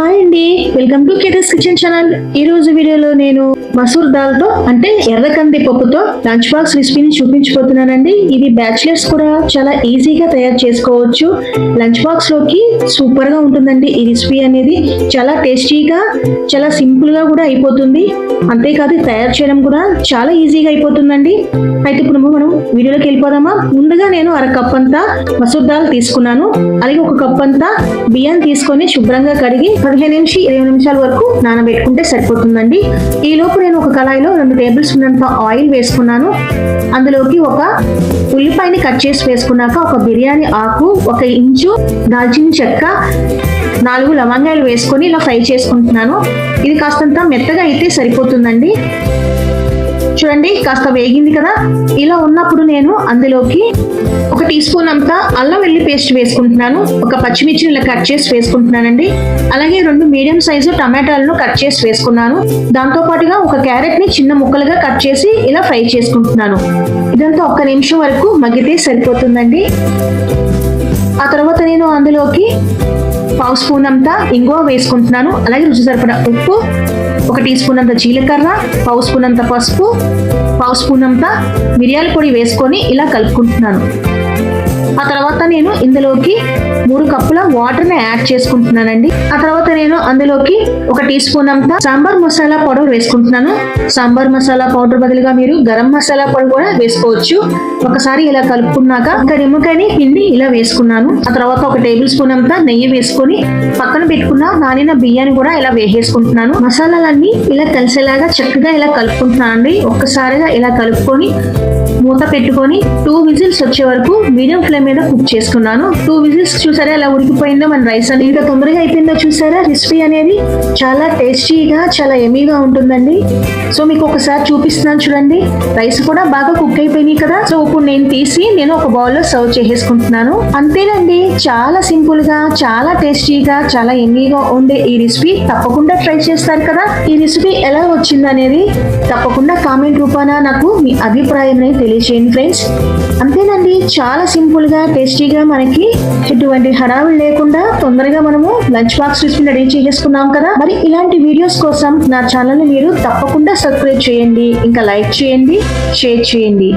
Hi అండి, welcome to కేటస్ kitchen channel. ఈ రోజు వీడియోలో నేను మసూర్ దాల్ తో అంటే ఎర్ర కంది పప్పుతో లంచ్ బాక్స్ రెసిపీని చూపించబోతున్నానండి. ఇది బ్యాచిలర్స్ కూడా చాలా ఈజీగా తయారు చేసుకోవచ్చు. లంచ్ బాక్స్ లోకి సూపర్ గా ఉంటుందండి. ఈ రెసిపీ అనేది చాలా టేస్టీగా, చాలా సింపుల్ గా కూడా అయిపోతుంది. అంతేకాదు తయారు చేయడం కూడా చాలా ఈజీగా అయిపోతుందండి. అయితే ఇప్పుడు మనం వీడియోలోకి వెళ్ళిపోదామా. ముందుగా నేను అర కప్ అంతా మసూర్ దాల్ తీసుకున్నాను. అలాగే ఒక కప్ అంతా బియ్యం తీసుకొని శుభ్రంగా కడిగి 15 నుంచి 20 నిమిషాల వరకు నానబెట్టుకుంటే సరిపోతుందండి. ఈ లోపు నేను ఒక కళాయిలో 2 టేబుల్ స్పూన్ అంత ఆయిల్ వేసుకున్నాను. అందులోకి ఒక ఉల్లిపాయని కట్ చేసి వేసుకున్నాక ఒక బిర్యానీ ఆకు, 1 ఇంచు దాల్చిన చెక్క, 4 లవంగాయలు వేసుకొని ఇలా ఫ్రై చేసుకుంటున్నాను. ఇది కాస్తంత మెత్తగా అయితే సరిపోతుందండి. చూడండి, కాస్త వేగింది కదా. ఇలా ఉన్నప్పుడు నేను అందులోకి 1 టీ స్పూన్ అంతా అల్లం వెల్లి పేస్ట్ వేసుకుంటున్నాను. 1 పచ్చిమిర్చిని ఇలా కట్ చేసి వేసుకుంటున్నానండి. అలాగే 2 మీడియం సైజు టమాటాలను కట్ చేసి వేసుకున్నాను. దాంతో పాటుగా 1 క్యారెట్ ని చిన్న ముక్కలుగా కట్ చేసి ఇలా ఫ్రై చేసుకుంటున్నాను. ఇదంతా 1 నిమిషం వరకు మగ్గితే సరిపోతుందండి. ఆ తర్వాత నేను అందులోకి 1/2 స్పూన్ అంతా ఇంగువ వేసుకుంటున్నాను. అలాగే రుచి సరిపడా ఉప్పు, 1 టీ స్పూన్ అంత జీలకర్ర, 1/2 స్పూన్ అంత పసుపు, 1/2 స్పూన్ అంత మిరియాల పొడి వేసుకొని ఇలా కలుపుకుంటున్నాను. ఆ తర్వాత నేను ఇందులోకి 3 కప్పుల వాటర్ని యాడ్ చేసుకుంటున్నానండి. ఆ తర్వాత నేను అందులోకి 1 టీ స్పూన్ అంతా సాంబార్ మసాలా పౌడర్ వేసుకుంటున్నాను. సాంబార్ మసాలా పౌడర్ బదులుగా మీరు గరం మసాలా పౌడర్ కూడా వేసుకోవచ్చు. ఒకసారి ఇలా కలుపుకున్నాక 1 నిమ్మకాయని పిండి ఇలా వేసుకున్నాను. ఆ తర్వాత 1 టేబుల్ స్పూన్ అంతా నెయ్యి వేసుకొని పక్కన పెట్టుకున్న నానిన బియ్యాన్ని కూడా ఇలా వేసేసుకుంటున్నాను. మసాలాలన్నీ ఇలా కలిసేలాగా చక్కగా ఇలా కలుపుకుంటున్నానండి. ఒక్కసారిగా ఇలా కలుపుకొని మూత పెట్టుకొని 2 విజిల్స్ వచ్చే వరకు మీడియం ఫ్లేమ్ మీద కుక్ చేసుకున్నాను. 2 విజిల్స్ చూసారా ఎలా ఉడికిపోయిందో మన రైస్ అనేది, ఇంకా తొందరగా అయిపోయిందో చూసారా. రెసిపీ అనేది చాలా టేస్టీగా, చాలా ఎమీగా ఉంటుందండి. సో మీకు ఒకసారి చూపిస్తున్నాను చూడండి. రైస్ కూడా బాగా కుక్ అయిపోయినాయి కదా. సో ఇప్పుడు నేను తీసి ఒక బౌల్లో సర్వ్ చేసేసుకుంటున్నాను. అంతేనండి, చాలా సింపుల్ గా, చాలా టేస్టీగా, చాలా ఎమీగా ఉండే ఈ రెసిపీ తప్పకుండా ట్రై చేస్తారు కదా. ఈ రెసిపీ ఎలా వచ్చింది అనేది తప్పకుండా కామెంట్ రూపాన నాకు మీ అభిప్రాయం తెలియజేయండి ఫ్రెండ్స్. అంతేనండి, చాలా సింపుల్ గా, టేస్టీగా, మనకి ఎటువంటి హడావిడి లేకుండా తొందరగా మనము లంచ్ బాక్స్ రెసిపీ రెడీ చేసుకున్నాం కదా. మరి ఇలాంటి వీడియోస్ కోసం నా ఛానల్ ని మీరు తప్పకుండా సబ్స్క్రైబ్ చేయండి, ఇంకా లైక్ చేయండి, షేర్ చేయండి.